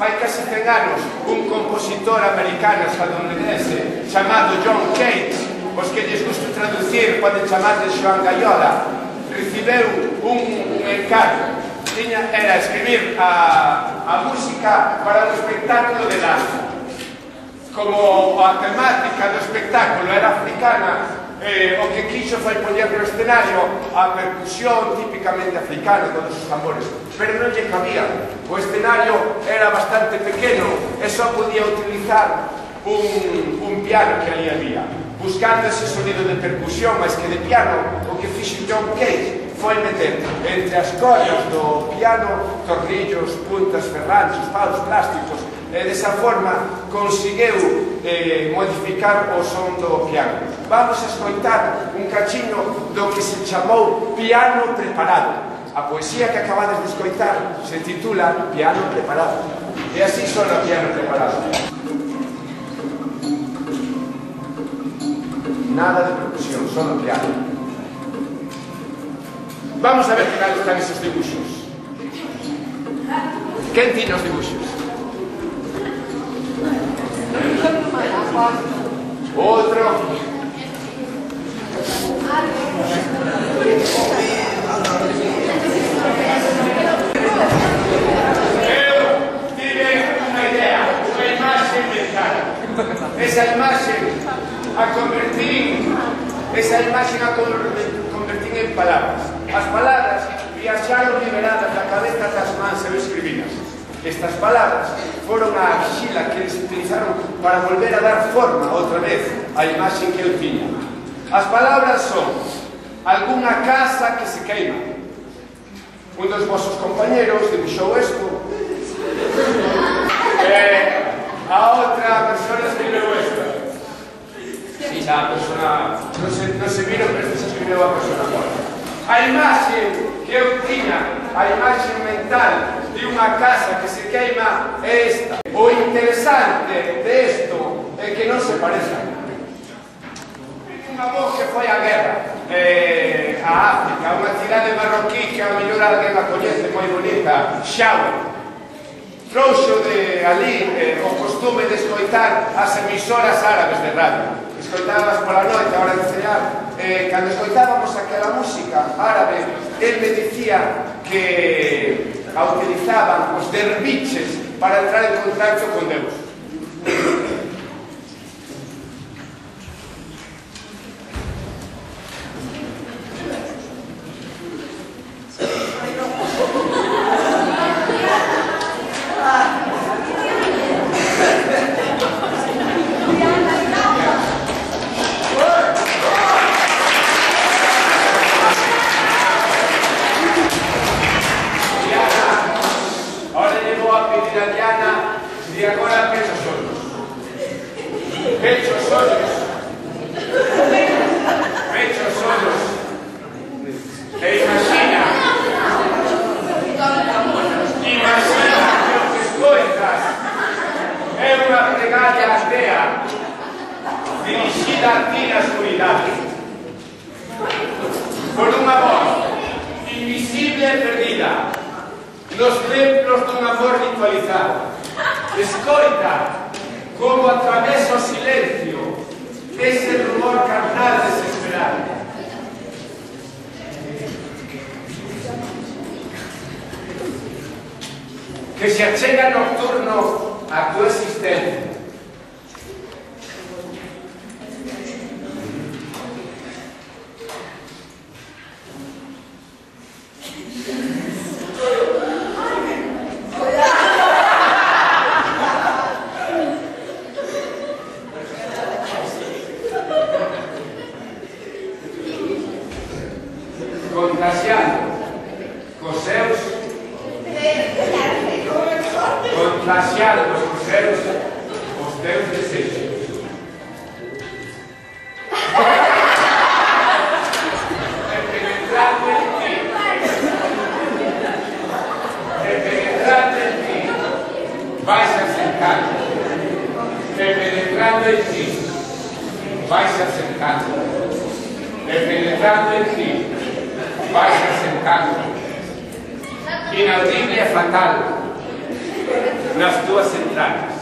fai casi 100 anos, un compositor americano estadounidense chamado John Cage, os que lles gusta traducir poden chamar de Joan Gaiola, recibeu un encargo. Era escribir a música para un espectáculo de danza. Como a temática do espectáculo era africana, o que quixo foi poñer no escenario a percusión típicamente africana, todos os tambores, pero non lle cabía. O escenario era bastante pequeno e só podía utilizar un piano que ali había. Buscando ese sonido de percusión, máis que de piano, o que fixo John Cage foi meter entre as cordas do piano tornillos, puntas, ferranchos, paus plásticos, e desa forma conseguiu modificar o son do piano. Vamos a escoitar un cachiño do que se chamou Piano Preparado. A poesía que acabades de escoitar se titula Piano Preparado. E así sona Piano Preparado. Nada de percusión, solo piano. Vamos a ver que tal están esos dibuixos. Quen tiña os dibuixos? Outro. Eu tive unha idea, unha imaxe mental. Esa imaxe a convertín en palabras. As palabras viaxaron liberadas da cabeza das mans e escribinas. Estas palabras foron a arxila que eles utilizaron para volver a dar forma outra vez á imaxe que eu tiña. As palabras son algunha casa que se queima. Un dos vosos compañeros debuxou isto. A outra persona escribeu esta. Si, a persona non se viron, pero esta se escribeu a persona fora. A imaxe que eu tiña, a imaxe mental de unha casa que se queima é esta. O interesante de isto é que non se parezcan. Unha voz que foi a guerra a África, unha cidade marroquí que a mellor alguén a coñece, moi bonita, Xaue. Trouxo de ali o costume de escoitar as emisoras árabes de radio. Escoitábamos pola noite, a hora de cear. Cando escoitábamos aquela música árabe, él me dicía que a utilizaban os derviches para entrar en contacto con Deus. E agora pecha os ollos. Pecha os ollos. Pecha os ollos. E imagina que o que escoitas é unha pregalia atea dirixida a ti na escuridade por unha voz invisible e perdida nos templos dun amor ritualizado. Escoita como atravesa o silencio ese rumor carnal desesperado. Que se achega nocturno a tu existencia. Contagiando cos seus os teus desejos. Penetrando en ti, vais acercando. Penetrando en ti, vais acercando. Penetrando en ti, vais acercando. Inaudible e fatal. nas túas entrañas.